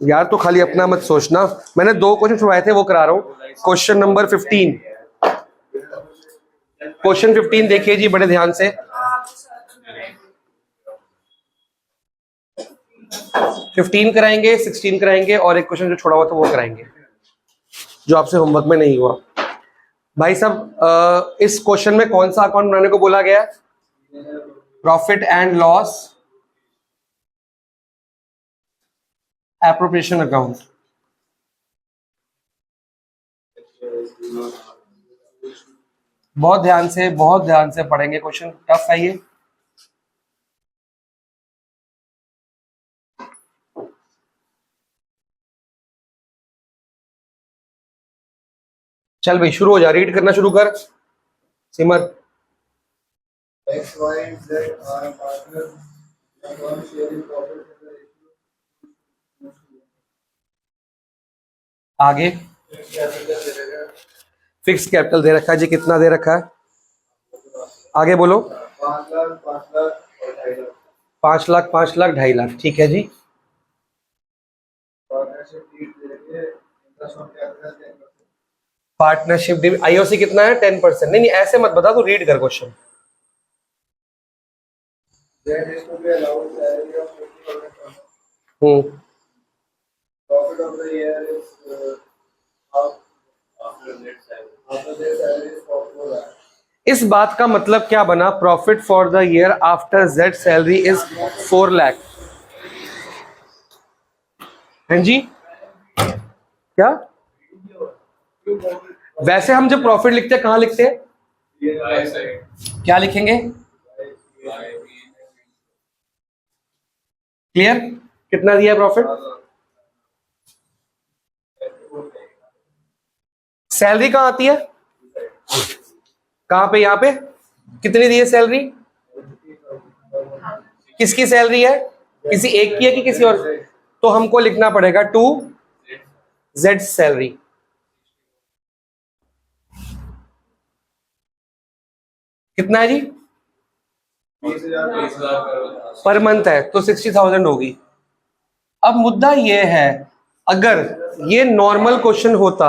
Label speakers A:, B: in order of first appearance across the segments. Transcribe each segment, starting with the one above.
A: यार तो खाली अपना मत सोचना, मैंने 2 क्वेश्चन छुड़वाए थे वो करा रहा हूँ। क्वेश्चन नंबर 15, क्वेश्चन 15 देखिए जी बड़े ध्यान से। 15 कराएंगे, 16 कराएंगे और एक क्वेश्चन जो छोड़ा हुआ था वो कराएंगे जो आपसे होमवर्क में नहीं हुआ। भाई साहब इस क्वेश्चन में कौन सा अकाउंट बनाने को बोला गया है? Profit and loss appropriation account. बहुत ध्यान से पढ़ेंगे, क्वेश्चन टफ है ये। चल भाई शुरू हो जा, रीड करना शुरू कर सिमर।
B: X, Y, Z are partners. One sharing profit in the ratio.
A: आगे फिक्स कैपिटल दे रखा है जी, कितना दे रखा है? आगे बोलो।
B: 5 लाख, 5 लाख और 2.5 लाख।
A: 5 लाख, 5 लाख, 2.5 लाख, ठीक है जी।
B: पार्टनरशिप डीड देंगे, interest on capital 10%।
A: Partnership deed IOC कितना है? 10%। नहीं ऐसे मत बता, तो रीड कर question.
B: Then is to be allowed salary of 50%. Profit of the year is after their salary is 4 lakh.
A: इस बात का मतलब क्या बना? Profit for the year after Z salary is 4 lakh. हैं जी क्या? वैसे हम जब प्रॉफिट लिखते हैं कहां लिखते हैं? क्या लिखेंगे? क्लियर? कितना दिया प्रॉफिट? सैलरी कहां आती है? कहां पे? यहां पे। कितनी दी है सैलरी? किसकी सैलरी है? किसी एक की है कि किसी और? तो हमको लिखना पड़ेगा टू जेड सैलरी। कितना है जी?
B: 20,000
A: पर मंथ है तो 60,000 होगी। अब मुद्दा ये है, अगर ये नॉर्मल क्वेश्चन होता,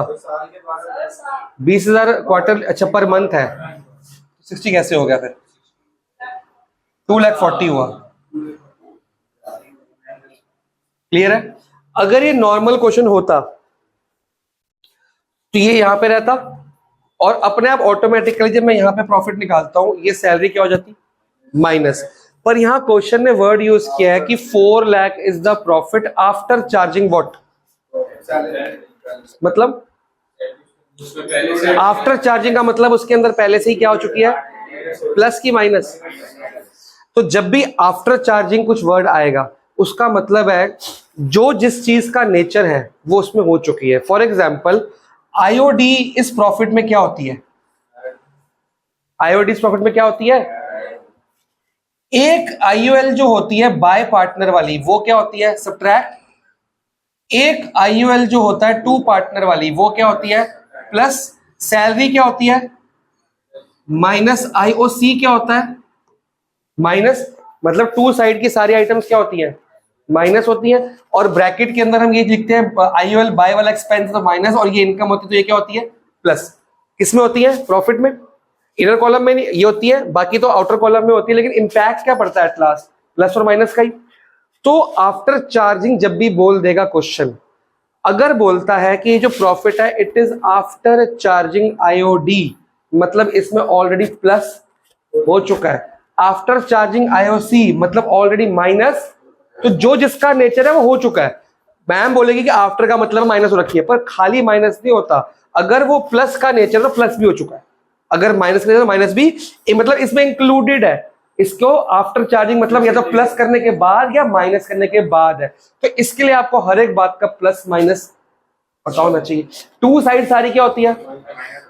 A: 20,000 क्वार्टर, अच्छा पर मंथ है, 60 कैसे हो गया फिर? 2,40,000 हुआ। क्लियर है? अगर ये नॉर्मल क्वेश्चन होता तो ये यहां पे रहता और अपने आप ऑटोमेटिकली जब मैं यहां पे प्रॉफिट निकालता हूं ये सैलरी क्या हो जाती? माइनस। पर यहां क्वेश्चन ने वर्ड यूज किया है कि 4 lakh is the profit after charging what? मतलब आफ्टर चार्जिंग का मतलब उसके अंदर पहले से ही क्या हो चुकी है? प्लस की माइनस। तो जब भी आफ्टर चार्जिंग कुछ वर्ड आएगा उसका मतलब है जो जिस चीज का नेचर है वो उसमें हो चुकी है। फॉर एग्जाम्पल आईओडी इस प्रॉफिट में क्या होती है? आईओडी इस प्रॉफिट में क्या होती है? एक आईयूएल जो होती है बाय पार्टनर वाली वो क्या होती है? सब्ट्रैक्ट। एक आईयूएल जो होता है टू पार्टनर वाली वो क्या होती है? प्लस। सैलरी क्या होती है? माइनस। आईओसी क्या होता है? माइनस। मतलब टू साइड की सारी आइटम्स क्या होती हैं? माइनस होती है। और ब्रैकेट के अंदर हम ये लिखते हैं आईयूएल बाय वाला एक्सपेंस तो माइनस, और ये इनकम होती है तो ये क्या होती है? प्लस। किसमें होती है? प्रॉफिट में। इनर कॉलम में नहीं ये होती है, बाकी तो आउटर कॉलम में होती है, लेकिन इंपैक्ट क्या पड़ता है एट लास्ट? प्लस और माइनस का ही। तो आफ्टर चार्जिंग जब भी बोल देगा क्वेश्चन, अगर बोलता है कि जो प्रॉफिट है it is after charging IOD, मतलब इसमें ऑलरेडी प्लस हो चुका है। आफ्टर चार्जिंग आईओसी मतलब ऑलरेडी माइनस, तो जो जिसका नेचर है वो हो चुका है। मैम बोलेगी कि आफ्टर का मतलब माइनस हो रखी है, पर खाली माइनस नहीं होता, अगर वो प्लस का नेचर तो प्लस भी हो चुका है, अगर माइनस का नेचर तो माइनस भी, मतलब इसमें इंक्लूडेड है। इसको आफ्टर चार्जिंग मतलब या तो प्लस करने के बाद या माइनस करने के बाद है। तो इसके लिए आपको हर एक बात का प्लस माइनस पता होना चाहिए। टू साइड सारी क्या होती है?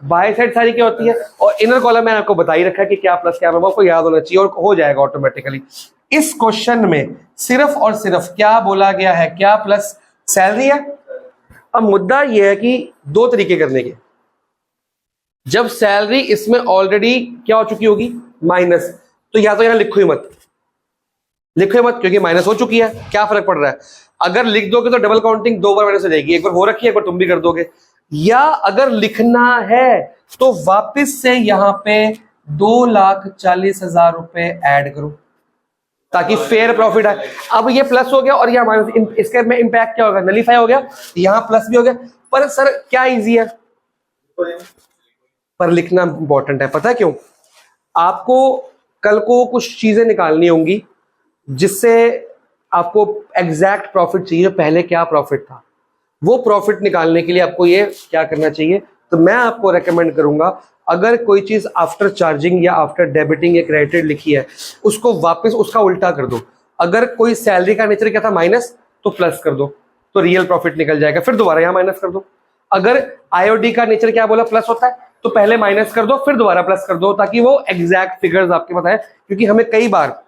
A: बाय साइड सारी क्या होती है? और इनर कॉलम मैंने आपको बता ही रखा है कि क्या प्लस क्या आपको याद होना चाहिए और हो जाएगा ऑटोमेटिकली। इस क्वेश्चन में सिर्फ और सिर्फ क्या बोला गया है? क्या प्लस सैलरी है। अब मुद्दा यह है कि दो तरीके करने के, जब सैलरी इसमें ऑलरेडी क्या हो चुकी होगी? माइनस, तो या तो यहां लिखो ही मत, लिखे मत, क्योंकि माइनस हो चुकी है, क्या फर्क पड़ रहा है। अगर लिख दोगे तो डबल काउंटिंग 2 बार माइनस हो जाएगी, एक बार हो रखी है, एक बार तुम भी कर दोगे। या अगर लिखना है तो वापस से यहां पे 2,40,000 रुपए ऐड करो ताकि फेयर प्रॉफिट आए। अब ये प्लस हो गया और यह माइनस, इसके में इंपैक्ट क्या होगा, नलीफाई हो गया, यहां प्लस भी हो गया। पर सर क्या इजी है, पर लिखना इंपॉर्टेंट है। पता है क्यों? आपको कल को कुछ चीजें निकालनी होंगी जिससे आपको एग्जैक्ट प्रॉफिट चाहिए, पहले क्या प्रॉफिट था, वो प्रॉफिट निकालने के लिए आपको ये क्या करना चाहिए। तो मैं आपको रेकमेंड करूंगा, अगर कोई चीज आफ्टर चार्जिंग या आफ्टर डेबिटिंग या क्रेडिट लिखी है, उसको वापस उसका उल्टा कर दो। अगर कोई सैलरी का नेचर क्या था, माइनस, तो प्लस कर दो, तो रियल प्रॉफिट निकल जाएगा, फिर दोबारा यहां माइनस कर दो। अगर आईओडी का नेचर क्या बोला, प्लस होता है, तो पहले माइनस कर दो फिर दोबारा प्लस कर दो, ताकि वो एग्जैक्ट फिगर्स आपके बताए। क्योंकि हमें कई बार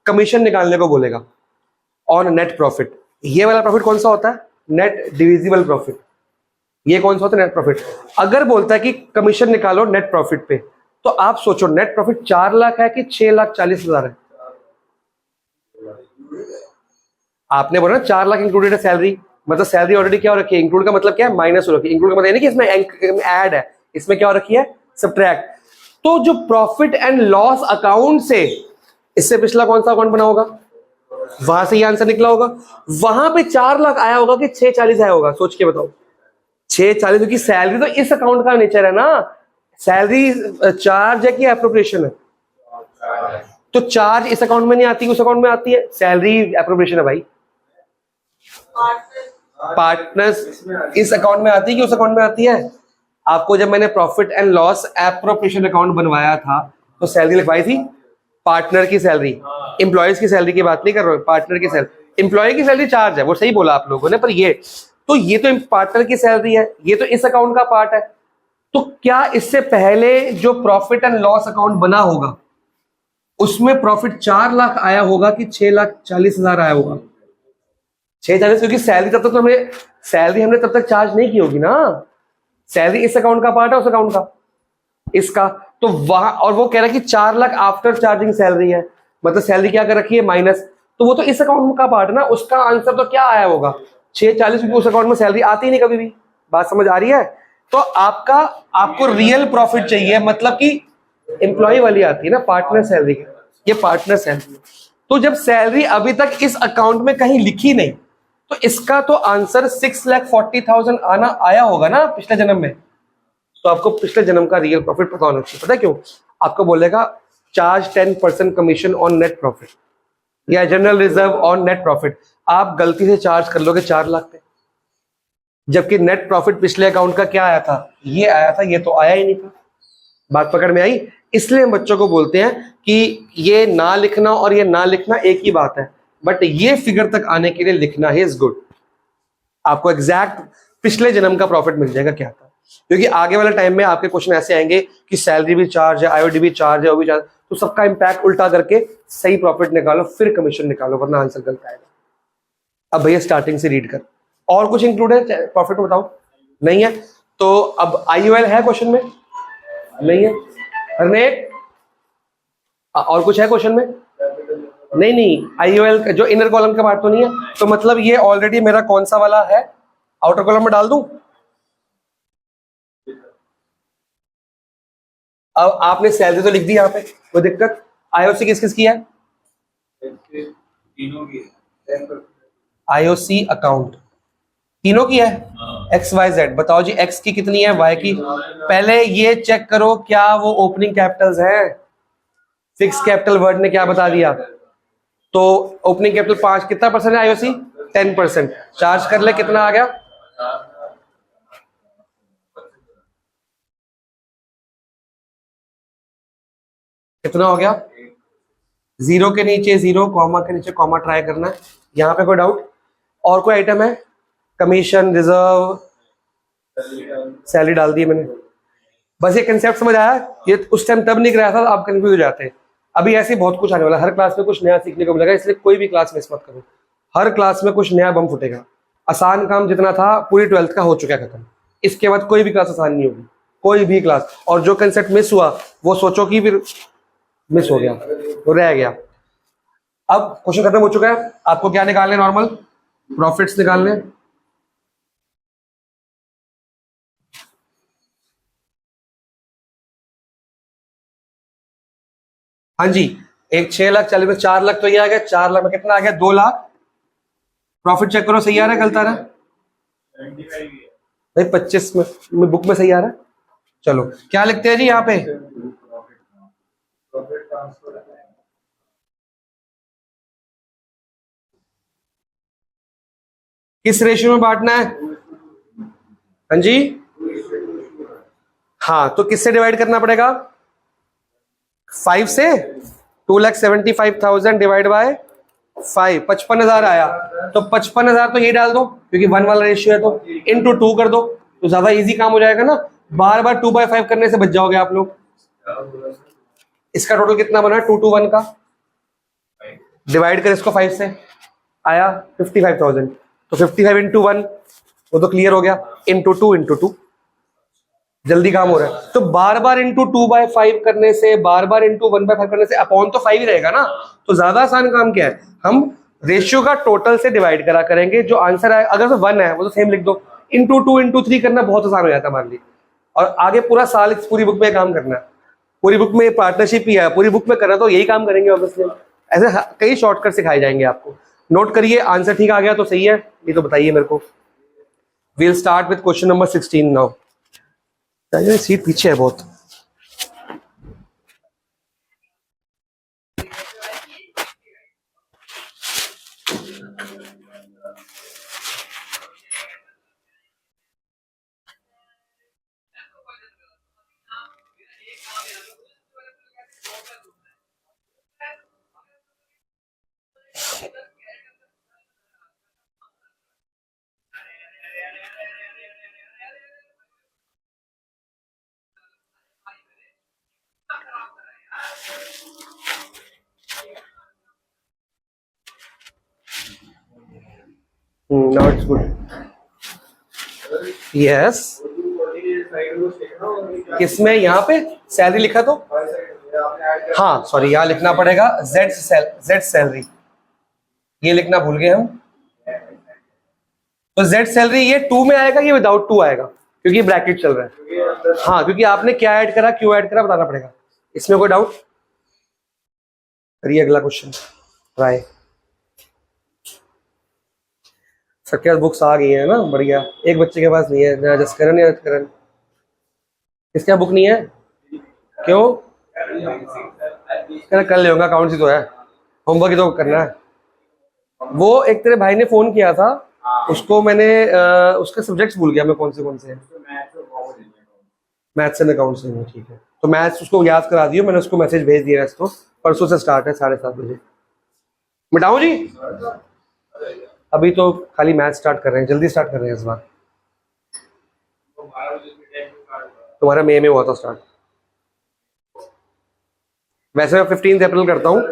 A: कमीशन निकालने को बोलेगा ऑन नेट प्रॉफिट। ये वाला प्रॉफिट कौन सा होता है, नेट डिविजिबल प्रॉफिट। ये कौन सा होता है, नेट प्रॉफिट। अगर बोलता है कि कमीशन निकालो नेट प्रॉफिट पे, तो आप सोचो नेट प्रॉफिट 4 लाख है कि 6,40,000 है। आपने बोला ना 4 लाख इंक्लूडेड है सैलरी, मतलब सैलरी ऑलरेडी क्या हो रखी है, इंक्लूड का मतलब क्या है, माइनस हो रखी है। इंक्लूड का मतलब नहीं कि इसमें ऐड है, इसमें क्या हो रखी है, सब्ट्रैक्ट। तो जो प्रॉफिट एंड लॉस अकाउंट से इससे पिछला कौन सा अकाउंट बना होगा, वहां से ये आंसर निकला होगा। वहां पे 4 लाख आया होगा कि 6,40 आया होगा, सोच के बताओ। 6,40, क्योंकि सैलरी तो इस अकाउंट का नेचर है ना, सैलरी चार्ज है कि एप्रोप्रिएशन है। तो चार्ज इस अकाउंट में नहीं आती, उस अकाउंट में आती है, सैलरी एप्रोप्रिएशन है भाई। पार्टनर्स इस अकाउंट में आती है कि उस अकाउंट में आती है। आपको जब मैंने profit and loss appropriation account बनवाया था तो सैलरी लिखवाई थी, पार्टनर की सैलरी, एम्प्लॉयज की सैलरी की बात नहीं कर रहा हूं, पार्टनर की सैलरी। एम्प्लॉय की सैलरी चार्ज है, वो सही बोला आप लोगों ने, पर ये तो पार्टनर की सैलरी है, ये तो इस अकाउंट का पार्ट है। तो क्या इससे पहले जो प्रॉफिट एंड लॉस अकाउंट बना होगा उसमें प्रॉफिट 4 लाख आया होगा कि 6,40,000 आया होगा? 6,40, क्योंकि सैलरी तब तक तो हमने तब तक चार्ज नहीं की होगी ना। सैलरी इस अकाउंट का पार्ट है, उस अकाउंट का, इसका। तो वहां, और वो कह रहा है कि 4 लाख आफ्टर चार्जिंग सैलरी है, मतलब सैलरी क्या कर रखी है, माइनस। तो वो तो इस अकाउंट का पार्ट है ना, उसका आंसर तो क्या आया होगा, 6,40, क्योंकि उस अकाउंट में सैलरी आती ही नहीं कभी भी। बात समझ आ रही है? तो आपको रियल प्रॉफिट चाहिए, मतलब कि एम्प्लॉय वाली आती है ना, पार्टनर सैलरी, ये पार्टनर सैलरी। तो जब सैलरी अभी तक इस अकाउंट में कहीं लिखी नहीं, तो इसका तो आंसर 6,40,000 आया होगा ना पिछले जन्म में। तो आपको पिछले जन्म का रियल प्रॉफिट पता होना चाहिए। पता है क्यों? आपको बोलेगा charge 10% commission on net profit या general reserve on net profit. आप गलती से चार्ज कर लोगे 4 लाख पे, जबकि नेट प्रॉफिट पिछले अकाउंट का क्या आया था, ये आया था, ये तो आया ही नहीं था। बात पकड़ में आई? इसलिए हम बच्चों को बोलते हैं कि ये ना लिखना और ये ना लिखना एक ही बात है, बट ये फिगर तक आने के लिए लिखना ही इज गुड। आपको एग्जैक्ट पिछले जन्म का प्रॉफिट मिल जाएगा क्या था, क्योंकि आगे वाले टाइम में आपके क्वेश्चन ऐसे आएंगे कि सैलरी भी चार्ज है, आईओडी भी चार्ज है, वो भी चार्ज, तो सबका इंपैक्ट उल्टा करके सही प्रॉफिट निकालो, फिर कमीशन निकालो, वरना आंसर गलत आएगा। अब भैया स्टार्टिंग से रीड कर, और कुछ इंक्लूड है प्रॉफिट में, बताओ। नहीं है तो अब आईयूएल है क्वेश्चन में, नहीं है। अरे और कुछ है क्वेश्चन में? नहीं, आईयूएल का जो इनर कॉलम का पार्ट तो नहीं है, तो मतलब ये ऑलरेडी मेरा कौन सा वाला है, आउटर कॉलम में डाल दूं। अब आपने सैलरी तो लिख दी यहाँ पे, कोई दिक्कत? आईओसी किस किस की है?
B: तीनों की है।
A: आईओसी अकाउंट तीनों की है, एक्स वाई जेड। बताओ जी एक्स की कितनी है, वाई की? पहले ये चेक करो क्या वो ओपनिंग कैपिटल्स है। फिक्स कैपिटल वर्ड ने क्या बता दिया, तो ओपनिंग कैपिटल 5, कितना परसेंट है आईओसी? 10%। चार्ज कर ले, कितना आ गया? कितना हो गया? 0 के नीचे 0, कॉमा के नीचे कॉमा ट्राई करना है। यहाँ पे कोई डाउट? और कोई आइटम है? कमीशन, रिजर्व, सैलरी डाल दी मैंने। बस ये कंसेप्ट समझ आया? ये उस टाइम तब नहीं कराया था, आप कंफ्यूज हो जाते हैं। अभी ऐसे बहुत कुछ आने वाला है, हर क्लास में कुछ नया सीखने को मिलेगा, इसलिए कोई भी क्लास मिस मत करो। हर क्लास में कुछ नया बम फुटेगा। आसान काम जितना था पूरी 12th का हो चुका है खत्म, इसके बाद कोई भी क्लास आसान नहीं होगी, कोई भी क्लास। और जो कंसेप्ट मिस हुआ वो सोचो कि फिर मिस हो गया, वो रह गया। अब क्वेश्चन खत्म हो चुका है, आपको क्या निकालने, नॉर्मल प्रॉफिट्स निकालने। हाँ जी, एक 6,40,000 में 4 लाख तो ये आ गया, 4 लाख में कितना आ गया, 2 लाख। प्रॉफिट चेक करो, सही आ रहा है गलत आ रहा है?
B: 75 ही है।
A: भाई 25 में बुक में सही आ रहा है। चलो क्या लिखते हैं जी यहाँ पे,
B: प्रॉफिट ट्रांसफर है।
A: किस रेशियो में बांटना है? हाँ जी, हाँ तो किससे डिवाइड करना पड़ेगा, 5 से। 2,75,000 डिवाइड बाय 5, 55,000 आया, तो 55,000 तो ये डाल दो क्योंकि 1 वाला रेशियो है, तो इंटू 2 कर दो, तो ज्यादा इजी काम हो जाएगा ना, बार बार 2/5 करने से बच जाओगे आप लोग। इसका टोटल कितना बना, 2 to 1 का, डिवाइड कर इसको 5 से, आया 55,000, तो 55 इंटू 1 वो तो क्लियर हो गया, इंटू 2 इंटू 2, जल्दी काम हो रहा है। तो बार बार इंटू 2/5 करने से, बार बार इंटू 1/5 करने से अपॉन तो 5 ही रहेगा ना, तो ज्यादा आसान काम क्या है, हम रेशियो का टोटल से डिवाइड करा करेंगे, जो आंसर आए अगर तो 1 है वो तो सेम लिख दो, इंटू 2 इंटू 3 करना बहुत आसान हो जाता है हमारे लिए, और आगे पूरा साल इस पूरी बुक में काम करना है, पूरी बुक में पार्टनरशिप ही है, पूरी बुक में करना तो यही काम करेंगे ऑब्वियसली। ऐसे कई शॉर्टकट सिखाए जाएंगे आपको, नोट करिए, आंसर ठीक आ गया तो सही है, ये तो बताइए मेरे को। We'll start with question number 16 now. Seat पीछे है बहुत। Now it's good, yes. किसमें, यहाँ पे सैलरी लिखा तो, हाँ सॉरी, यहाँ लिखना पड़ेगा जेड सैलरी, ये लिखना भूल गए हम। तो जेड सैलरी ये 2 में आएगा, ये विदाउट 2 आएगा क्योंकि ब्रैकेट चल रहा है, हाँ क्योंकि आपने क्या ऐड करा, क्यों ऐड करा बताना पड़ेगा, इसमें कोई डाउट? करिए अगला क्वेश्चन ट्राई। सबके पास बुक्स आ गई है ना, बढ़िया, एक बच्चे के पास नहीं है, ना जसकरण या करण, किसके पास बुक नहीं है, क्यों? कल ले होगा, अकाउंट ही तो है, होमवर्क ही तो करना है। वो एक तेरे भाई ने फोन किया था, उसको मैंने उसके सब्जेक्ट्स भूल गया मैं कौन से हैं, मैथ्स एंड अकाउंट्स में, ठीक है, तो मैथ्स उसको याद करा दियो, मैंने उसको मैसेज भेज दिया है, इसको परसों से स्टार्ट है 7:30 बजे। मिटाऊं जी? अभी तो खाली मैथ स्टार्ट कर रहे हैं, जल्दी स्टार्ट कर रहे हैं इस बार, तुम्हारा मई में हुआ था स्टार्ट। वैसे मैं 15 अप्रैल करता हूँ,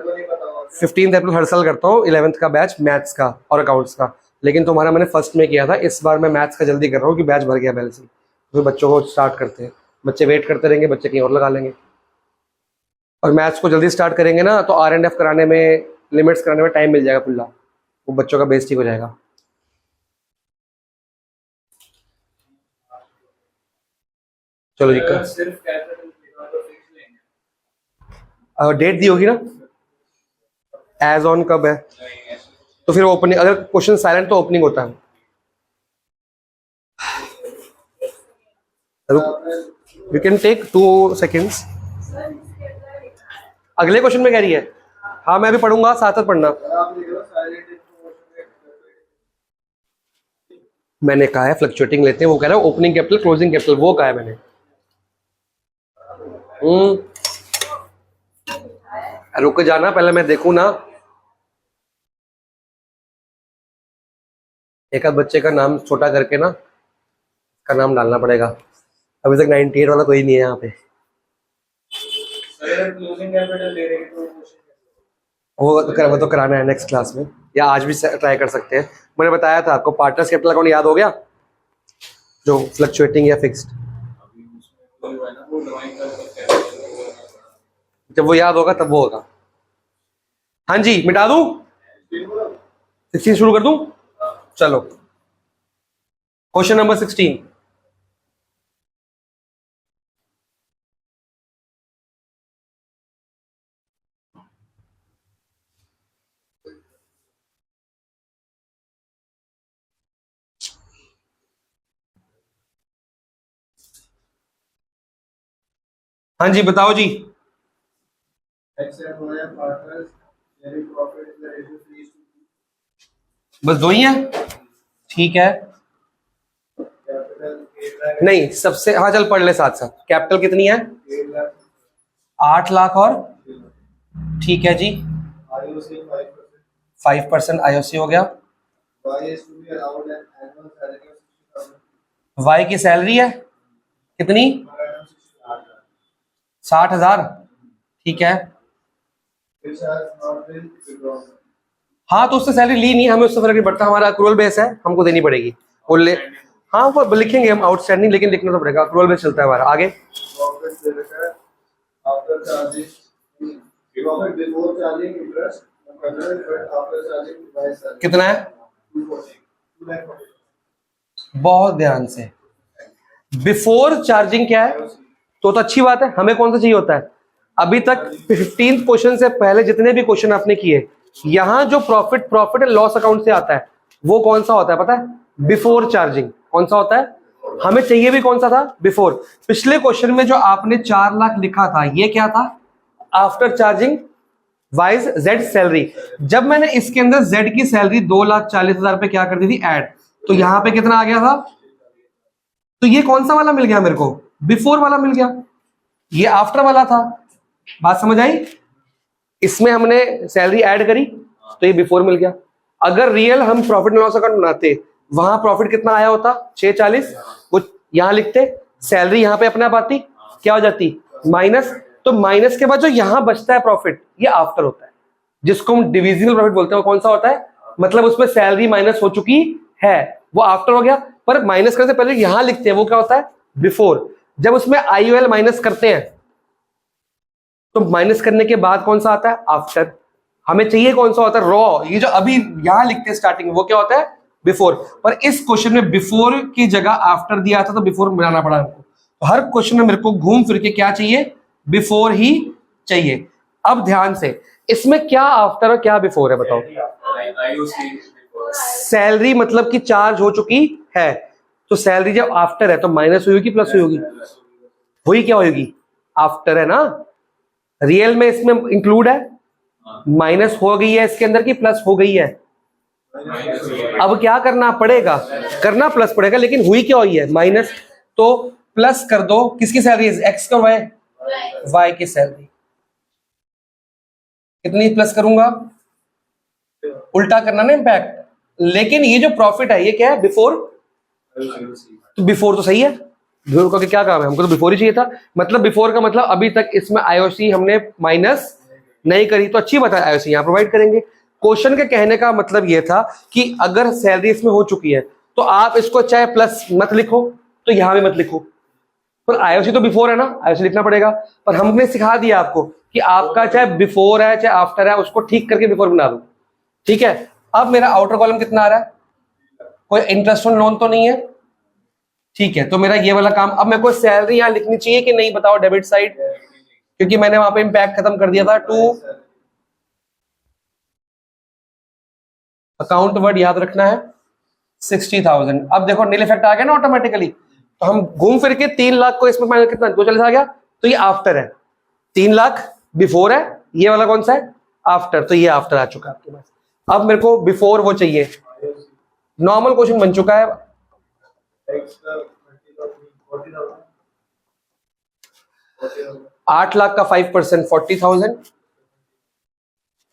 A: 15 अप्रैल हर साल करता हूँ 11th का बैच मैथ्स का और अकाउंट्स का, लेकिन तुम्हारा मैंने फर्स्ट में किया था, इस बार मैं मैथ्स का जल्दी कर रहा हूँ कि बैच भर गया पहले से, तो बच्चों को स्टार्ट करते हैं, बच्चे वेट करते रहेंगे, बच्चे कहीं और लगा लेंगे, और मैथ्स को जल्दी स्टार्ट करेंगे ना तो R&F कराने में, लिमिट्स कराने में टाइम मिल जाएगा खुला, वो बच्चों का बेस ठीक हो जाएगा। चलो जी,
B: सिर्फ कैपिटल तो फिक्स लेंगे,
A: डेट दी होगी ना, एज ऑन कब है, तो फिर ओपनिंग, अगर क्वेश्चन साइलेंट तो ओपनिंग होता है। You can take 2 seconds। अगले क्वेश्चन में कह रही है, हाँ मैं भी पढ़ूंगा, साथ साथ पढ़ना। मैंने कहा है फ्लक्चुएटिंग लेते हैं, वो कह रहा है ओपनिंग कैपिटल क्लोजिंग कैपिटल, वो कहा है मैंने। रुक जाना, पहले मैं देखूं ना, एक आध बच्चे का नाम छोटा करके ना, का नाम डालना पड़ेगा, अभी तक 98 वाला कोई नहीं है यहाँ पे।
B: क्लोजिंग कैपिटल ले रहे हैं तो
A: वो तो कराना है नेक्स्ट क्लास में, या आज भी ट्राई कर सकते हैं। मैंने बताया था आपको, पार्टनर्स कैपिटल अकाउंट याद हो गया, जो फ्लक्चुएटिंग या फिक्स्ड, जब वो याद होगा तब वो होगा। हाँ जी, मिटा दूं, 16 शुरू कर दूं? चलो, क्वेश्चन नंबर 16। हाँ जी, बताओ जी।
B: X and Y are partners. Sharing profit in the ratio 3:2.
A: बस दो ही हैं, ठीक है।
B: Capital 8 lakh.
A: नहीं, सबसे, हाँ चल पढ़ ले साथ साथ। कैपिटल कितनी है?
B: 8 lakh.
A: 8 लाख और, ठीक है जी।
B: IOC 5%.
A: 5% आईओसी हो गया।
B: Y is to be allowed an annual salary of 60,000.
A: Y की सैलरी है कितनी? 60,000, ठीक है।
B: Which has not been withdrawn.
A: हाँ तो उससे सैलरी ली नहीं, हमें उससे फर्क नहीं पड़ता, हमारा अक्रूवल बेस है, हमको देनी पड़ेगी। वो ले, हाँ वो लिखेंगे हम आउटस्टैंडिंग, लेकिन लिखना तो पड़ेगा, अक्रूवल बेस चलता है हमारा। आगे
B: Profit दे रखा है after charging. Profit before charging interest. But after charging by salary.
A: कितना है?
B: 2 lakh.
A: बहुत ध्यान से, बिफोर चार्जिंग क्या है? तो अच्छी बात है, हमें कौन सा चाहिए होता है? अभी तक 15 क्वेश्चन से पहले जितने भी क्वेश्चन आपने किए, यहां जो प्रॉफिट एंड लॉस अकाउंट से आता है वो कौन सा होता है पता है? Before charging. कौन सा होता है? हमें चाहिए भी कौन सा था? बिफोर। पिछले क्वेश्चन में जो आपने 4 लाख लिखा था, ये क्या था? After charging wise Z salary. जब मैंने इसके अंदर जेड की सैलरी 2,40,000 पे क्या कर दी थी? ऐड, तो यहां पे कितना आ गया था? तो ये कौन सा वाला मिल गया मेरे को? बिफोर वाला मिल गया, ये आफ्टर वाला था। बात समझ आई? इसमें हमने सैलरी ऐड करी तो ये बिफोर मिल गया। अगर रियल हम प्रॉफिट एंड लॉस अकाउंट बनाते, वहां प्रॉफिट कितना आया होता? 640, वो यहां लिखते, सैलरी यहां पे अपने आप आती, क्या हो जाती? माइनस। तो माइनस के बाद जो यहां बचता है प्रॉफिट, ये आफ्टर होता है, जिसको हम डिविजिबल प्रॉफिट बोलते हैं। वो कौन सा होता है? मतलब उसमें सैलरी माइनस हो चुकी है, वो आफ्टर हो गया। पर माइनस करने से पहले यहां लिखते हैं, वो क्या होता है? बिफोर। जब उसमें आईओएल माइनस करते हैं तो माइनस करने के बाद कौन सा आता है? आफ्टर। हमें चाहिए कौन सा होता है? रॉ। ये जो अभी यहां लिखते हैं स्टार्टिंग में, वो क्या होता है? बिफोर। पर इस क्वेश्चन में बिफोर की जगह आफ्टर दिया था, तो बिफोर मिलाना पड़ा हमको। तो हर क्वेश्चन में मेरे को घूम फिर के क्या चाहिए? बिफोर ही चाहिए। अब ध्यान से, इसमें क्या आफ्टर और क्या बिफोर है बताओ? सैलरी मतलब कि चार्ज हो चुकी है, तो सैलरी जब आफ्टर है तो माइनस हुई होगी प्लस हुई होगी? हुई क्या होगी? आफ्टर है ना। रियल में इसमें इंक्लूड है, माइनस हो गई है इसके अंदर की प्लस हो गई है? अब क्या करना पड़ेगा? करना प्लस पड़ेगा, लेकिन हुई क्या हुई है? माइनस। तो प्लस कर दो, किसकी सैलरी? एक्स का वाई? वाई की सैलरी। कितनी प्लस करूंगा? उल्टा करना ना इम्पैक्ट। लेकिन ये जो प्रॉफिट है ये क्या है? बिफोर। तो बिफोर तो सही है, बिफोर का क्या काम है? हमको तो बिफोर ही चाहिए था। मतलब बिफोर का मतलब अभी तक इसमें आईओसी हमने माइनस नहीं करी, तो अच्छी बात है, आईओसी यहां प्रोवाइड करेंगे। क्वेश्चन के कहने का मतलब ये था कि अगर सैलरी इसमें हो चुकी है तो आप इसको चाहे प्लस मत लिखो तो यहां भी मत लिखो, पर आईओसी तो बिफोर है ना, आईओसी लिखना पड़ेगा। पर हमने सिखा दिया आपको कि आपका चाहे बिफोर है चाहे आफ्टर है, उसको ठीक करके बिफोर बना दो। ठीक है। अब मेरा आउटर कॉलम कितना आ रहा है? कोई इंटरेस्ट ऑन लोन तो नहीं है? ठीक है, तो मेरा ये वाला काम। अब मेरे को सैलरी यहां लिखनी चाहिए कि नहीं बताओ? डेबिट साइड, क्योंकि मैंने वहां पे इम्पैक्ट खत्म कर दिया था। टू अकाउंट वर्ड याद रखना है 60,000। अब देखो नील इफेक्ट आ गया ना ऑटोमेटिकली, तो हम घूम फिर के 3 लाख को इसमें माइनस कितना 240 आ गया, तो ये आफ्टर है। 3 लाख बिफोर है, ये वाला कौन सा है? आफ्टर। तो ये आफ्टर आ चुका है आपके पास। अब मेरे को बिफोर वो चाहिए। नॉर्मल क्वेश्चन बन चुका है। 8 लाख का 5% 40,000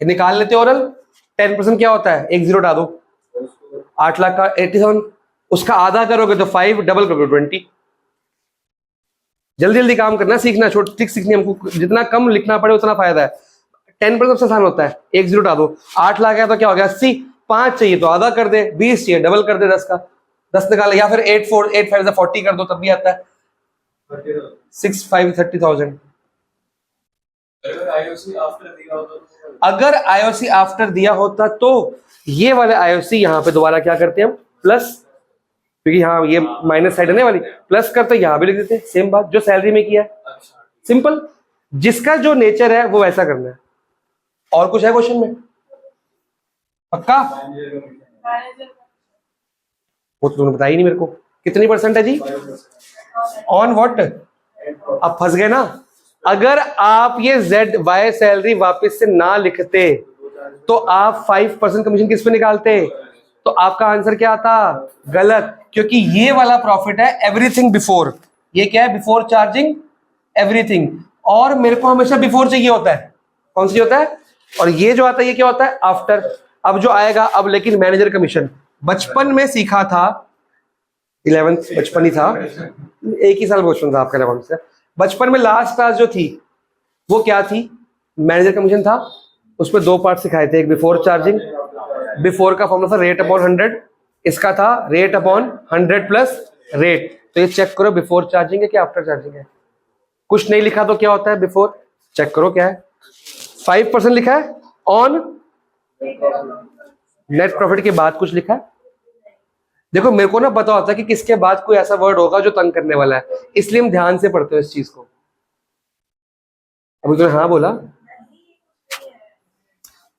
A: निकाल लेते। ओरल 10% क्या होता है? 1 जीरो डाल दो। 8 लाख का 87, उसका आधा करोगे तो 5, डबल करोगे 20। जल्दी जल्दी काम करना सीखना, छोटी ट्रिक सीखनी हमको, जितना कम लिखना पड़े उतना फायदा है। 10% सबसे आसान होता है, 1 जीरो डाल दो। 8 लाख है तो क्या हो गया? 80। 5 चाहिए तो आधा कर दे, 20 चाहिए डबल कर दे, 10 का 10 निकाल, या फिर 8 5 40 कर दो, तब भी आता है। 6 5 30,000। अगर आईओसी आफ्टर दिया होता तो ये वाले आईओसी यहां पे दोबारा क्या करते हैं हम, प्लस, क्योंकि हाँ ये माइनस साइड है ना वाली, प्लस करते यहां भी लिख देते, सेम बात जो सैलरी में किया है, सिंपल। जिसका जो नेचर है वो वैसा करना है। और कुछ है क्वेश्चन में? पक्का? वो तो तुमने बताया ही नहीं मेरे को। कितनी परसेंट है जी? On what? अब फंस गए ना। अगर आप ये जेड वाई सैलरी वापस से ना लिखते तो आप 5% कमीशन किस पे निकालते, तो आपका आंसर क्या आता? गलत, क्योंकि ये वाला प्रॉफिट है एवरीथिंग बिफोर। ये क्या है? Before charging everything. और मेरे को हमेशा बिफोर चाहिए होता है। कौन सी होता है? और ये जो आता है ये क्या होता है? आफ्टर। अब जो आएगा अब, लेकिन मैनेजर कमीशन बचपन में सीखा था, 11th बचपन ही था, एक ही साल बचपन था आपका 11th से। बचपन में लास्ट क्लास जो थी वो क्या थी? मैनेजर कमीशन था। उसमें दो पार्ट सिखाए थे, एक बिफोर चार्जिंग। बिफोर का फॉर्मूला था रेट अपॉन 100, इसका था रेट अपॉन 100 प्लस रेट। तो ये चेक करो बिफोर चार्जिंग है कि आफ्टर चार्जिंग है। कुछ नहीं लिखा तो क्या होता है बिफोर? चेक करो क्या है। 5% लिखा है ऑन नेट प्रॉफिट के बाद कुछ लिखा है। देखो मेरे को ना पता होता है कि किसके बाद कोई ऐसा वर्ड होगा जो तंग करने वाला है, इसलिए हम ध्यान से पढ़ते हैं इस चीज को। अभी तुमने हाँ बोला।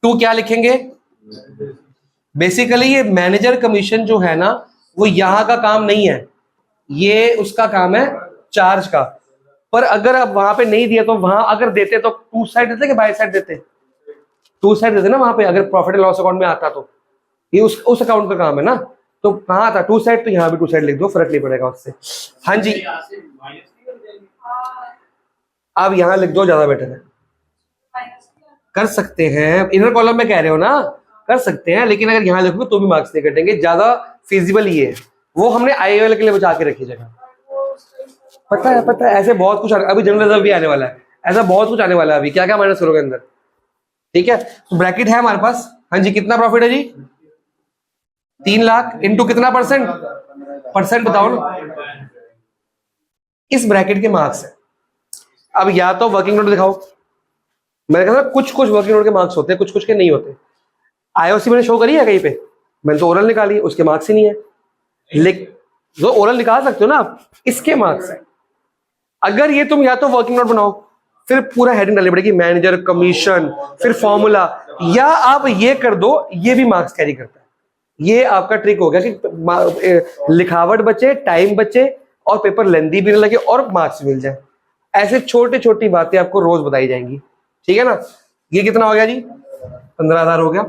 A: टू क्या लिखेंगे? बेसिकली ये मैनेजर कमीशन जो है ना वो यहां का काम नहीं है, ये उसका काम है चार्ज का। पर अगर अब वहां पे नहीं दिया तो वहां अगर देते तो टू साइड देते कि बाय साइड देते? टू साइड देते ना वहां पे, अगर प्रॉफिट एंड लॉस अकाउंट में आता तो ये उस अकाउंट का काम है ना। तो कहाँ था टू साइड, तो यहाँ भी टू साइड लिख दो, फर्क नहीं पड़ेगा उससे। हाँ जी, अब यहाँ लिख दो, ज्यादा बेटर है। कर सकते हैं, इनर कॉलम में कह रहे हो ना, कर सकते हैं, लेकिन अगर यहाँ लिखोगे तो भी मार्क्स नहीं कटेंगे, ज्यादा फिजिबल ये है। वो हमने आईओएल के लिए बचा के रखी जगह। पता है ऐसे बहुत कुछ अभी जनरल रिजर्व भी आने वाला है, ऐसा बहुत कुछ आने वाला है। अभी क्या क्या माइनस करोगे अंदर? ठीक है, तो ब्रैकेट है हमारे पास। हाँ जी, कितना प्रॉफिट है जी? 3 लाख इंटू कितना परसेंट? परसेंट बताओ ना। इस ब्रैकेट के मार्क्स है। अब या तो वर्किंग नोट दिखाओ। मैंने कहा कुछ कुछ वर्किंग नोट के मार्क्स होते हैं, कुछ कुछ के नहीं होते। आईओसी मैंने शो करी है कहीं पे? मैंने तो ओरल निकाली, उसके मार्क्स ही नहीं है। लेकिन जो ओरल निकाल सकते हो ना आप, इसके मार्क्स है। अगर ये तुम या तो वर्किंग नोट बनाओ, फिर पूरा हेडिंग डालनी पड़ेगी मैनेजर कमीशन, फिर फॉर्मूला, या आप ये कर दो, ये भी मार्क्स कैरी करता है। ये आपका ट्रिक हो गया कि लिखावट बचे, टाइम बचे, और पेपर लेंदी भी ना लगे, और मार्क्स मिल जाए। ऐसे छोटी छोटी बातें आपको रोज बताई जाएंगी, ठीक है ना। ये कितना हो गया जी? 15,000 हो गया।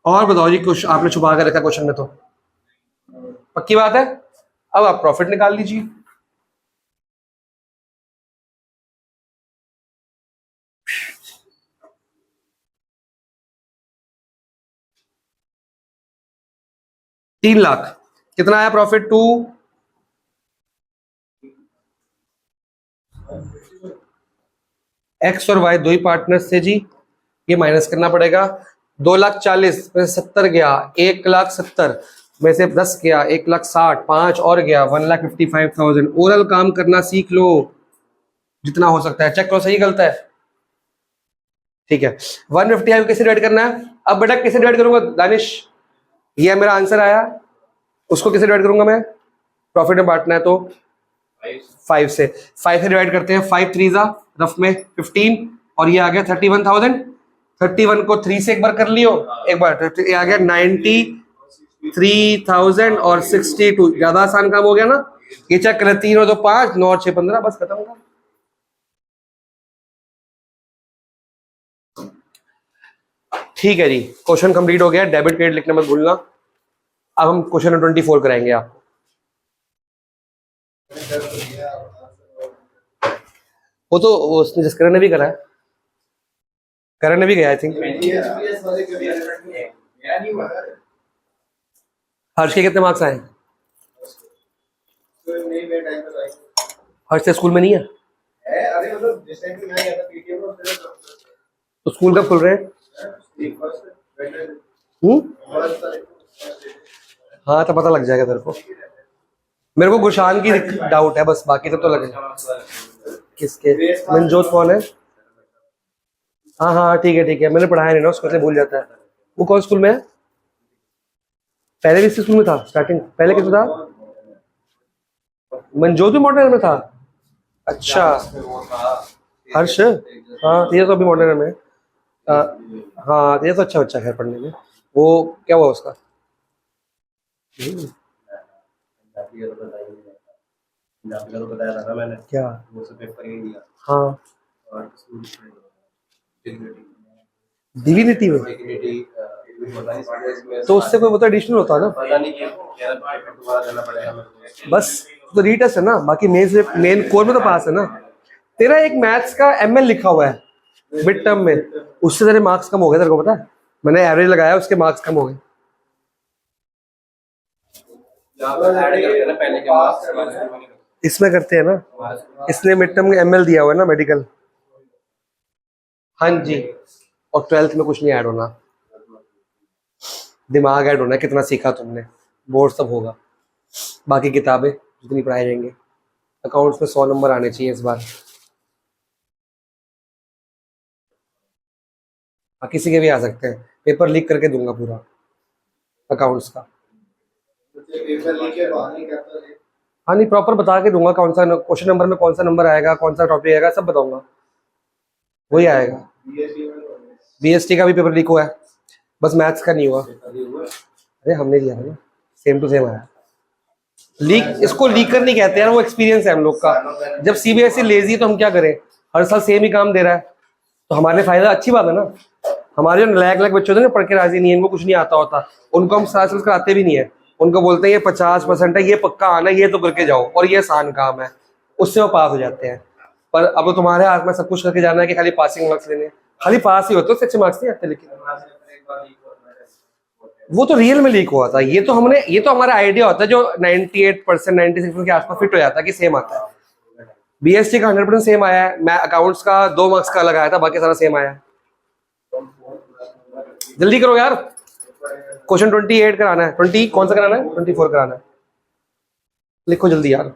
A: और बताओ जी, कुछ आपने छुपा कर रखा क्वेश्चन में? तो पक्की बात है। अब आप प्रॉफिट निकाल लीजिए। तीन लाख कितना आया प्रॉफिट? टू एक्स और वाई दो ही पार्टनर्स थे जी, ये माइनस करना पड़ेगा। 2,40,000 में 70 गया, 1,70,000 में से 10 गया, 1,60,000, 5 और गया, 1,55,000। ओरल काम करना सीख लो जितना हो सकता है, चेक करो सही गलत है। ठीक है, 150 कैसे डिवाइड करना है? अब बेटा कैसे डिवाइड करूंगा दानिश? ये मेरा आंसर आया, उसको कैसे डिवाइड करूंगा मैं? प्रॉफिट में बांटना है तो 5 से। 5 से डिवाइड करते हैं, 5 3 रफ में 15, और ये आ गया 31,000। 31 को 3 से एक बार कर लियो, एक बार ये आ गया 93,000 और 62। ज्यादा आसान काम हो गया ना। ये चेक करें, 3 और 2 5, 9 और 6 15, बस खत्म होगा। ठीक है जी, क्वेश्चन कंप्लीट हो गया। डेबिट क्रेडिट लिखना मत भूलना। अब हम क्वेश्चन 24 कराएंगे आपको। वो तो उसने जिस करण ने भी करा है, करण ने भी गया आई थिंक। हर्ष के कितने मार्क्स आए? हर्ष से स्कूल में नहीं है? तो स्कूल कब खुल रहे हैं? हाँ तो पता लग जाएगा तेरे को। मेरे को गुशान की डाउट है बस, बाकी सब तो लगे। किसके? मनजोत कौन है? हाँ हाँ ठीक है, मैंने पढ़ाया नहीं ना उसको, इसलिए भूल जाता है। वो कौन स्कूल में है? पहले भी इसी स्कूल में था स्टार्टिंग, पहले किसमें था? मनजोत भी मॉडर्न में था। अच्छा, हर्ष, हाँ तेजा तो अभी मॉडर्न में है। हाँ तेजा तो अच्छा बच्चा है पढ़ने में। वो क्या हुआ उसका?
B: बताया था ना मैंने,
A: क्या?
B: वो सब पेपर ही दिया
A: हाँ
B: और
A: डिविनिटी में, तो उससे कोई मतलब एडिशनल होता है ना?
B: पता नहीं क्या दोबारा देना पड़ेगा मेरे को।
A: बस तो रीटेस्ट है ना, बाकी मेन कोर में तो पास है ना। तेरा एक मैथ्स का एमएल लिखा हुआ है मिड टर्म में, उससे तेरे मार्क्स कम हो गए, तेरे को पता है? मैंने एवरेज लगाया, उसके मार्क्स कम हो गए।
B: पहले के मार्क्स
A: इसमें करते हैं ना, इसने मिड टर्म में एमएल दिया हुआ है ना मेडिकल। हाँ जी, और 12th में कुछ नहीं ऐड होना, दिमाग ऐड होना है कितना सीखा तुमने, बोर्ड सब होगा। बाकी किताबें जितनी पढ़ाई जाएंगे। अकाउंट्स में 100 नंबर आने चाहिए इस बार। हाँ, किसी के भी आ सकते हैं, पेपर लीक करके दूंगा पूरा अकाउंट्स का।
B: पेपर लेके बहाने करता है।
A: हाँ नहीं, प्रॉपर बता के दूंगा कौन सा क्वेश्चन नंबर में कौन सा नंबर आएगा, कौन सा टॉपिक आएगा, सब बताऊंगा, वही आएगा। बीएसटी का भी पेपर लीक हुआ है, बस मैथ्स का नहीं हुआ। अरे हमने दिया था ना, सेम टू सेम आया। लीक, इसको लीकर नहीं कहते यार, वो एक्सपीरियंस है हम लोग का। जब सीबीएसई लेजी तो हम क्या करें, हर साल सेम ही काम दे रहा है, तो हमारे लिए फायदा, अच्छी बात है ना। हमारे जो लायक लायक बच्चे होते हैं ना, पढ़ के राजी नहीं है, इनको कुछ नहीं आता होता, उनको हम सारा कराते भी नहीं है। उनको बोलते हैं ये 50% है, ये पक्का आना है, ये तो करके जाओ, और ये आसान काम है, उससे वो पास हो जाते हैं। पर अब तुम्हारे हाथ में सब कुछ करके जाना है कि खाली पासिंग मार्क्स लेने, खाली पास ही होते, उससे अच्छे मार्क्स नहीं आते। लेकिन वो तो रियल में लीक हुआ था, ये तो हमारा आइडिया होता है जो 98% 96% के आसपास फिट हो जाता है कि सेम आता है। बीएसटी का 100% सेम आया है, मैं अकाउंट्स का 2 मार्क्स का अलग आया था, बाकी सारा सेम आया है। जल्दी करो यार, क्वेश्चन 28 कराना है, 20 कौन सा कराना है, 24 कराना है, लिखो जल्दी यार।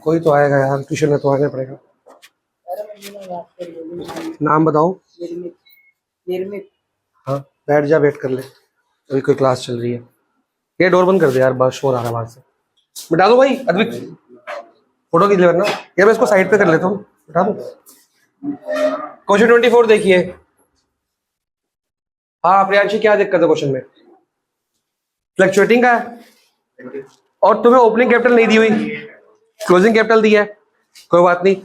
A: कोई तो आएगा यार, ट्यूशन में तो आना पड़ेगा। नाम बताओ। हाँ बैठ जा, वेट कर ले, अभी कोई क्लास चल रही है। ये डोर बंद कर दे यार, बस शोर आ रहा है बाहर से। बिठा दो भाई, अद्विक फोटो खींच ले वरना। यार मैं इसको साइड पे कर लेता हूँ, बिठा दो। क्वेश्चन 24 देखिए। हाँ प्रियांशी, क्या दिक्कत है क्वेश्चन में? फ्लक्चुएटिंग का है, और तुम्हें ओपनिंग कैपिटल नहीं दी हुई, क्लोजिंग कैपिटल दी है, कोई बात नहीं।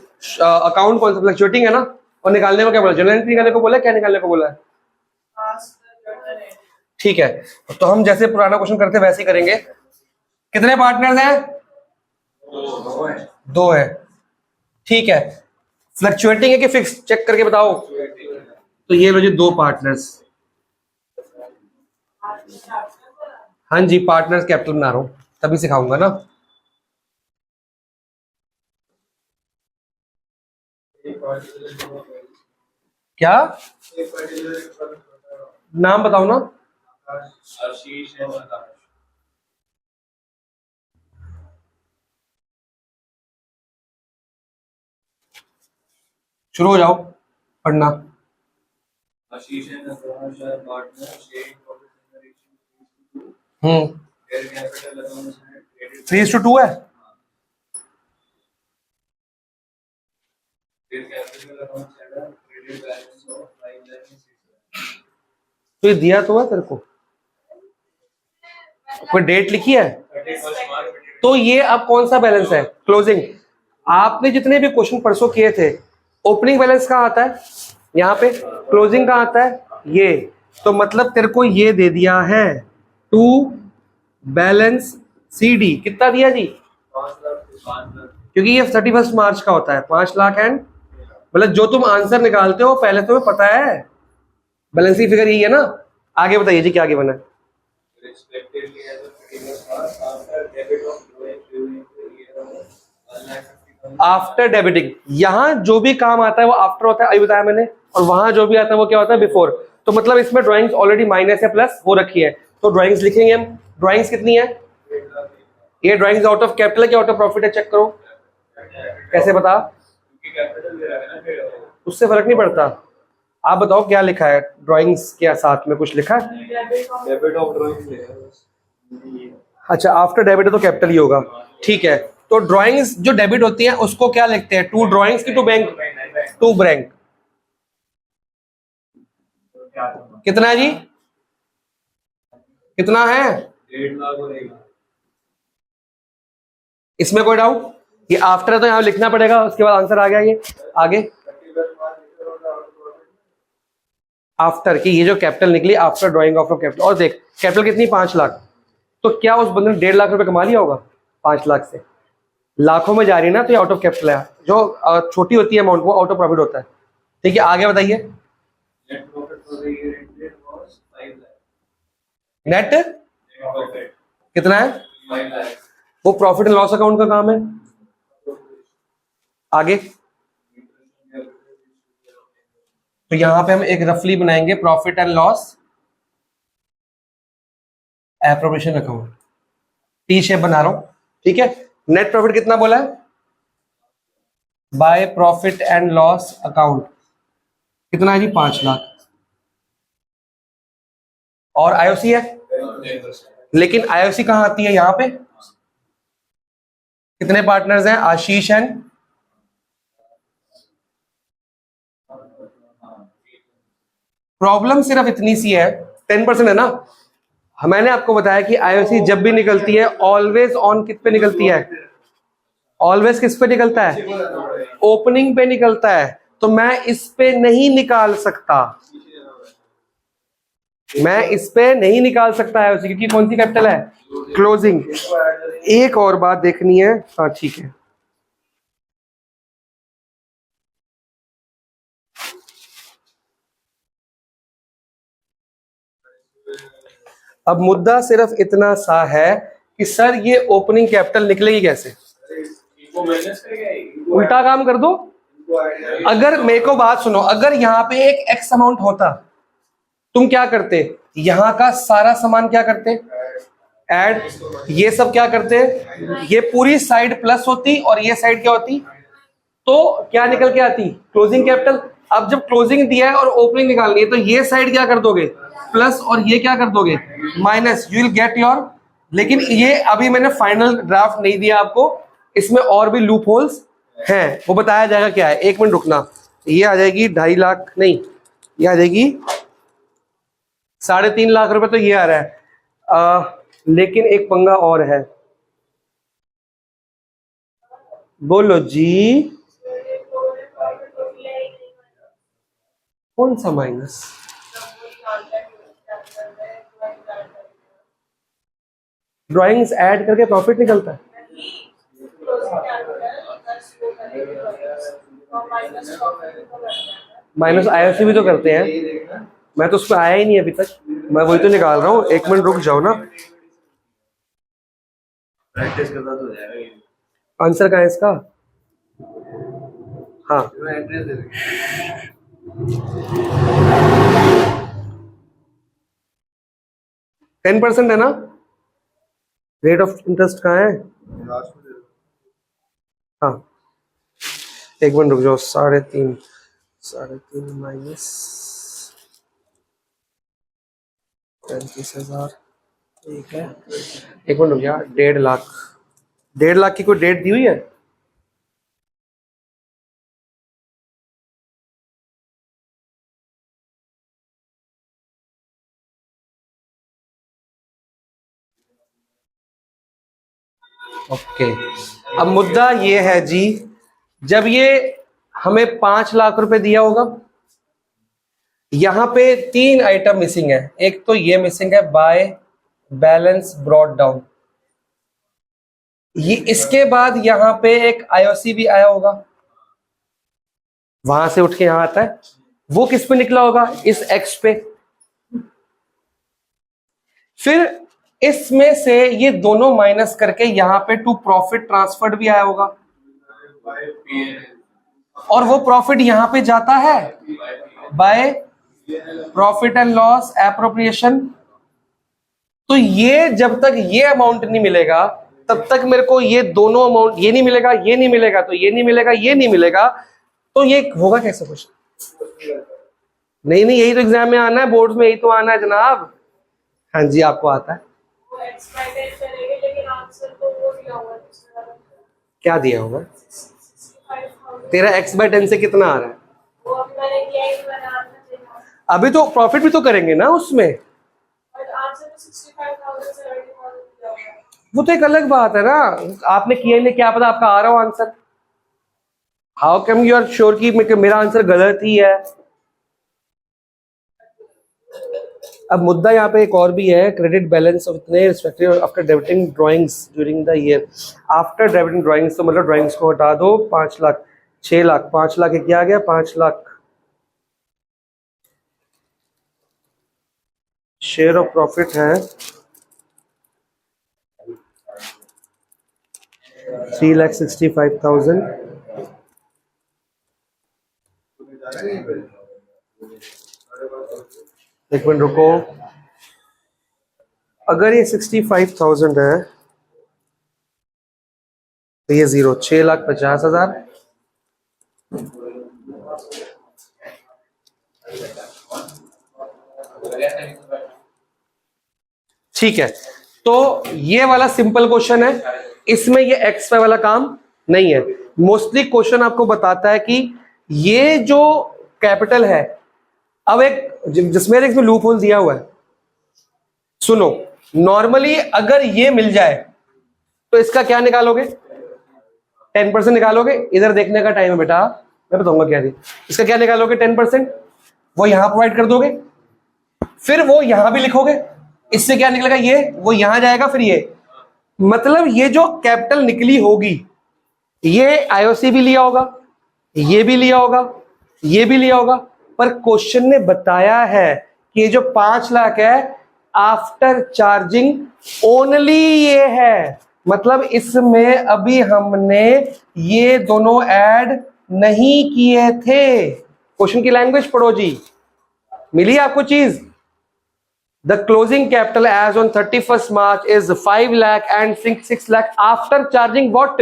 A: अकाउंट कौन सा फ्लक्चुएटिंग है ना, और निकालने को क्या बोला, जनरल एंट्री निकालने को बोला है, क्या निकालने को बोला है? ठीक है, तो हम जैसे पुराना क्वेश्चन करते वैसे ही करेंगे। कितने पार्टनर्स हैं? 2 है, ठीक है। फ्लक्चुएटिंग है कि फिक्स, चेक करके बताओ। तो ये लो जी 2 पार्टनर्स। हाँ जी, पार्टनर्स कैपिटल बना रहा हूं, तभी सिखाऊंगा ना। क्या नाम बताओ ना? शुरू हो जाओ पढ़ना। हम्म, 3:2 है। तो ये दिया तो है तेरे को, कोई डेट लिखी है? तो ये अब कौन सा बैलेंस है? क्लोजिंग। आपने जितने भी क्वेश्चन परसों किए थे, ओपनिंग बैलेंस कहाँ आता है? यहाँ पे। क्लोजिंग कहाँ आता है? ये। तो मतलब तेरे को ये दे दिया है टू बैलेंस CD, कितना दिया जी? क्योंकि ये 31 मार्च का होता है, 5 लाख एंड, मतलब जो तुम आंसर निकालते हो पहले तुम्हें पता है, बैलेंसिंग फिगर यही है ना। आगे बताइए जी क्या आगे बना है? आफ्टर डेबिटिंग, यहां जो भी काम आता है वो आफ्टर होता है, अभी बताया मैंने, और वहां जो भी आता है वो क्या होता है? बिफोर। तो मतलब इसमें ड्राइंग्स ऑलरेडी माइनस या प्लस हो रखी है, तो ड्राइंग्स लिखेंगे हम। ड्राइंग्स कितनी है? ये ड्राइंग्स आउट ऑफ कैपिटल है कि आउट ऑफ प्रॉफिट है, चेक करो। कैसे बता?
B: क्योंकि कैपिटल दे रहा है ना फिर
A: उससे फर्क नहीं पड़ता। आप बताओ क्या लिखा है ड्राइंग्स के साथ में, कुछ लिखा है?
B: Debit of drawing.
A: अच्छा, आफ्टर डेबिट तो कैपिटल ही होगा। ठीक है, तो ड्राइंग्स जो डेबिट होती है उसको क्या लिखते हैं? टू ड्राइंग्स की टू बैंक? To bank. कितना है जी? कितना है?
B: 1.5 लाख बनेगा।
A: इसमें कोई डाउट? ये आफ्टर है तो यहाँ लिखना पड़ेगा, उसके बाद आंसर आ गया। ये आगे आफ्टर की ये जो कैपिटल निकली आफ्टर ड्राइंग ऑफ कैपिटल, और देख कैपिटल कितनी? 5 लाख। तो क्या उस बंदे ने 1.5 लाख रुपए कमा लिया होगा? 5 लाख से लाखों में जा रही है ना, तो ये आउट ऑफ कैपिटल है। जो छोटी होती है अमाउंट वो आउट ऑफ प्रॉफिट होता है। ठीक है, आगे बताइए।
B: Net profit for the year ended was 5 lakh.
A: Net
B: profit
A: कितना है?
B: 5 लाख।
A: वो प्रॉफिट एंड लॉस अकाउंट का काम है। आगे तो यहां पे हम एक रफली बनाएंगे profit and loss appropriation account, T shape बना रहा हूं। ठीक है, नेट प्रॉफिट कितना बोला है? By profit and loss account कितना है जी? 5 लाख। और आईओसी है, लेकिन आईओसी कहां आती है? यहां पे कितने पार्टनर्स हैं? आशीष एंड प्रॉब्लम सिर्फ इतनी सी है, 10% है ना। मैंने आपको बताया कि आईओसी जब भी निकलती है ऑलवेज ऑन किस पे निकलती है? ऑलवेज किस पे निकलता है? ओपनिंग पे निकलता है। तो मैं इस पे नहीं निकाल सकता, मैं इस पे नहीं निकाल सकता है क्योंकि कौन सी कैपिटल है? क्लोजिंग। एक और बात देखनी है। हाँ ठीक है, अब मुद्दा सिर्फ इतना सा है कि सर ये ओपनिंग कैपिटल निकलेगी कैसे? उल्टा काम कर दो। अगर मेरे को बात सुनो, अगर यहाँ पे एक एक्स अमाउंट होता, तुम क्या करते? यहाँ का सारा सामान क्या करते? ऐड। ये सब क्या करते? ये पूरी साइड प्लस होती और ये साइड क्या होती? तो क्या निकल के आती? Closing capital. अब जब क्लोजिंग दिया है और ओपनिंग निकालनी है तो ये साइड क्या कर दोगे? प्लस, और ये क्या कर दोगे? Minus. You will get your. लेकिन ये अभी मैंने फाइनल ड्राफ्ट नहीं दिया आपको, इसमें और भी लूप होल्स हैं, वो बताया जाएगा क्या है। 1 मिनट रुकना। ये आ जाएगी 2.5 लाख, नहीं ये आ जाएगी 3.5 लाख रुपए, तो ये आ रहा है। लेकिन एक पंगा और है। बोलो जी, कौन सा माइनस? ड्राइंग्स ऐड करके प्रॉफिट निकलता है। माइनस आईओसी भी तो करते हैं, मैं तो उस पर आया ही नहीं अभी तक, मैं वही तो निकाल रहा हूँ। 1 मिनट रुक जाओ ना।
B: प्रैक्टिस करना तो जाएगा।
A: आंसर कहाँ है इसका? हाँ,
B: एड्रेस दे देंगे।
A: 10% है ना। रेट ऑफ इंटरेस्ट कहाँ है? हाँ, 1 मिनट रुक जाओ। 3.5 माइनस 35,000, ठीक है। 1 मिनट रुक जा। 1.5 लाख, 1.5 लाख की कोई डेट दी हुई है? ओके, अब मुद्दा ये है जी, जब ये हमें 5 लाख रुपए दिया होगा, यहां पे 3 आइटम मिसिंग है। एक तो ये मिसिंग है, बाय बैलेंस ब्रॉट डाउन। ये इसके बाद यहां पे एक आईओसी भी आया होगा, वहां से उठ के यहां आता है। वो किस पे निकला होगा? इस एक्स पे। फिर इसमें से ये दोनों माइनस करके यहां पे टू प्रॉफिट ट्रांसफर्ड भी आया होगा, और वो प्रॉफिट यहां पे जाता है by profit and loss appropriation. तो ये जब तक ये अमाउंट नहीं मिलेगा तब तक मेरे को ये दोनों अमाउंट, ये नहीं मिलेगा, ये नहीं मिलेगा, तो ये नहीं मिलेगा, ये नहीं मिलेगा, तो ये होगा कैसे क्वेश्चन? नहीं नहीं, यही तो एग्जाम में आना है, बोर्ड में यही तो आना है जनाब। हाँ जी, आपको आता है। क्या दिया होगा? तेरा x/10 से कितना आ रहा है? अभी तो प्रॉफिट भी तो करेंगे ना उसमें, वो तो एक अलग बात है ना। आपने किया ही नहीं, क्या पता आपका आ रहा हो answer. How come you are sure कि मेरा आंसर गलत ही है? अब मुद्दा यहाँ पे एक और भी है, क्रेडिट बैलेंस ऑफ इतने respective after debiting drawings during the year. After debiting drawings तो मतलब ड्राइंग्स को हटा दो। 5 लाख, 6 लाख, 5 लाख, क्या आ गया? 5 लाख। शेयर ऑफ प्रॉफिट है 3,65,000। एक मिनट रुको, अगर ये 65,000 है तो ये 0, 6,50,000। ठीक है, तो ये वाला सिंपल क्वेश्चन है, इसमें ये एक्स वाई वाला काम नहीं है। मोस्टली क्वेश्चन आपको बताता है कि ये जो कैपिटल है, अब एक जिसमें इसमें लूप होल दिया हुआ है, सुनो, नॉर्मली अगर ये मिल जाए तो इसका क्या निकालोगे? 10% निकालोगे। इधर देखने का टाइम है बेटा, मैं बताऊंगा क्या थी। इसका क्या निकालोगे? 10%। वो यहां प्रोवाइड कर दोगे, फिर वो यहां भी लिखोगे। इससे क्या निकलेगा? ये वो यहां जाएगा, फिर ये, मतलब ये जो कैपिटल निकली होगी, ये आईओसी भी लिया होगा, ये भी लिया होगा, ये भी लिया होगा, पर क्वेश्चन ने बताया है कि ये जो 5 लाख है आफ्टर चार्जिंग ओनली ये है, मतलब इसमें अभी हमने ये दोनों ऐड नहीं किए थे। क्वेश्चन की लैंग्वेज पढ़ो जी, मिली आपको चीज? The closing capital as on 31st March is 5 lakh and 6 lakh after charging what?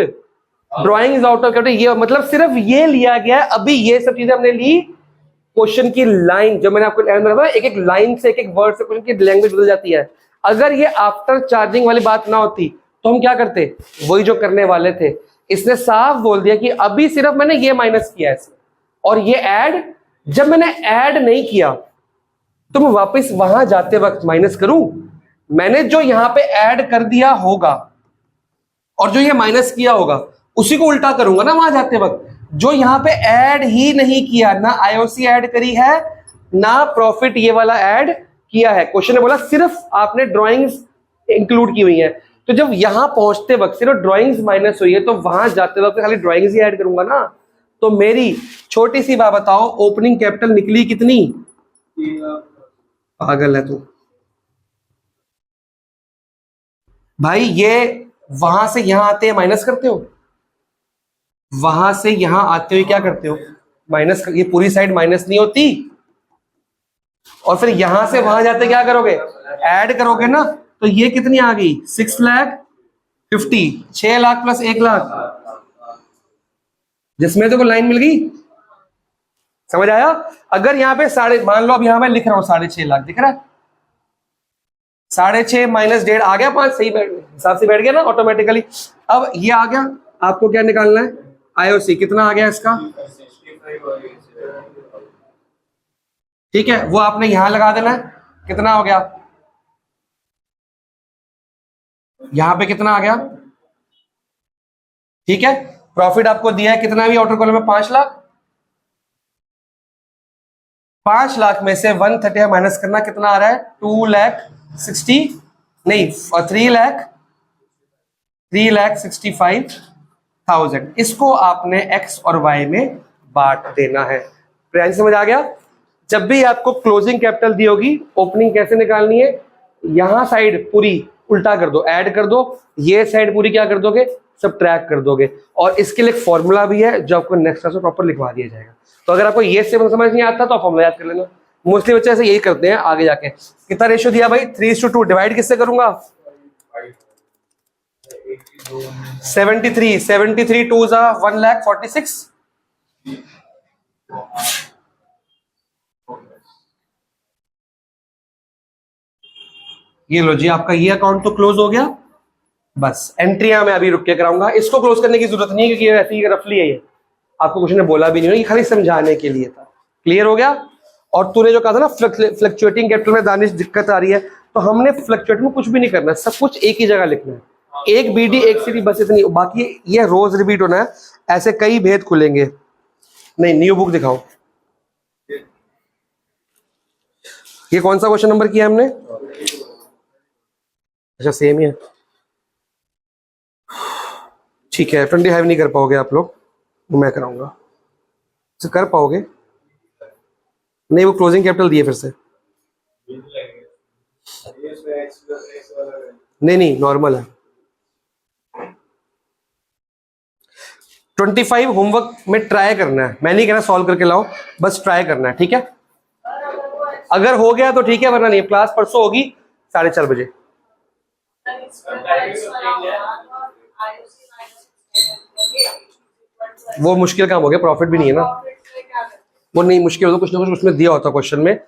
A: Drawings out of capital। ये मतलब सिर्फ ये लिया गया है, अभी ये सब चीजें हमने ली। क्वेश्चन की लाइन, जो मैंने आपको बताया, एक एक लाइन से, एक एक वर्ड से क्वेश्चन की लैंग्वेज बदल जाती है। अगर ये आफ्टर चार्जिंग वाली बात ना होती तो हम क्या करते? वही जो करने वाले थे। इसने साफ बोल दिया कि अभी सिर्फ मैंने ये माइनस किया है, और ये ऐड, जब मैंने ऐड नहीं किया तो मैं वापस वहां जाते वक्त माइनस करूं? मैंने जो यहां पे ऐड कर दिया होगा और जो ये माइनस किया होगा उसी को उल्टा करूंगा ना वहां जाते वक्त। जो यहां पे ऐड ही नहीं किया, ना आईओसी ऐड करी है, ना प्रॉफिट ये वाला ऐड किया है। क्वेश्चन ने बोला सिर्फ आपने ड्राइंग्स इंक्लूड की हुई है, तो जब यहां पहुंचते वक्त सिर्फ ड्राइंग्स माइनस हुई है तो वहां जाते वक्त खाली ड्राइंग्स ही ऐड करूंगा ना। तो मेरी छोटी सी बात बताओ, ओपनिंग कैपिटल निकली कितनी? पागल है तू भाई। ये वहां से यहां आते हैं माइनस करते हो, वहां से यहां आते हुए क्या करते हो? माइनस। ये पूरी साइड माइनस नहीं होती, और फिर यहां से वहां जाते क्या करोगे? ऐड करोगे ना। तो ये कितनी आ गई? 6,50,000। 6 लाख प्लस 1 लाख, जिसमें तो लाइन मिल गई। समझ आया? अगर यहाँ पे साढ़े, मान लो अब यहाँ मैं लिख रहा हूं 6.5 लाख, दिख रहा है? 6.5 माइनस 1.5 आ गया 5, सही बैठ हिसाब से बैठ गया ना ऑटोमेटिकली। अब ये आ गया, आपको क्या निकालना है? आईओसी कितना आ गया इसका? ठीक है, वो आपने यहां लगा देना है। कितना हो गया? यहां पे कितना आ गया? ठीक है, प्रॉफिट आपको दिया है कितना भी आउटर कॉलम में? 5 लाख। 5 लाख में से 130 माइनस करना, कितना आ रहा है? 2,60,000 नहीं, 3,65,000। इसको आपने एक्स और वाई में बांट देना है। प्रियांश समझ आ गया? जब भी आपको क्लोजिंग कैपिटल दी होगी, ओपनिंग कैसे निकालनी है? यहां साइड पूरी उल्टा कर दो, ऐड कर दो, ये साइड पूरी क्या कर दोगे? सबट्रैक्ट कर दोगे। और इसके लिए एक फॉर्मूला भी है जो आपको नेक्स्ट क्लास में प्रॉपर लिखवा दिया जाएगा। तो अगर आपको ये से समझ नहीं आता तो आप फॉर्मूला याद कर लेना। मोस्टली बच्चे ऐसे यही करते हैं आगे जाके। कितना रेशियो दिया भाई? 3:2। डिवाइड किससे करूंगा? 73 टू जा 1,46,000। ये लो जी, आपका ये अकाउंट तो क्लोज हो गया। बस एंट्रियां मैं अभी रुक के कराऊंगा, इसको क्लोज करने की जरूरत नहीं है क्योंकि ये ऐसे ही रफली है। ये आपको कुछ ने बोला भी नहीं, ये खाली समझाने के लिए था। क्लियर हो गया। और तूने जो कहा था ना फ्लक्चुएटिंग कैपिटल में दानिश दिक्कत आ रही है, तो हमने फ्लक्चुएट में कुछ भी नहीं करना, सब कुछ एक ही जगह लिखना है, एक बीडी एक सीडी, बस इतनी। बाकी ये रोज रिपीट होना है, ऐसे कई भेद खुलेंगे। नहीं, न्यू बुक दिखाओ। ये कौन सा क्वेश्चन नंबर किया हमने? अच्छा सेम ही है, ठीक है। 25 नहीं कर पाओगे आप लोग, मैं कराऊंगा। कर पाओगे? नहीं, वो क्लोजिंग कैपिटल दिए फिर से। नहीं नॉर्मल है। 25 होमवर्क में ट्राई करना है, मैं नहीं कह रहा सॉल्व करके लाओ, बस ट्राई करना है, ठीक है। अगर हो गया तो ठीक है, वरना नहीं। क्लास परसों होगी 4:30 बजे। वो मुश्किल काम हो गया, प्रॉफिट भी नहीं है ना। वो नहीं मुश्किल होता, कुछ ना कुछ उसमें दिया होता क्वेश्चन में,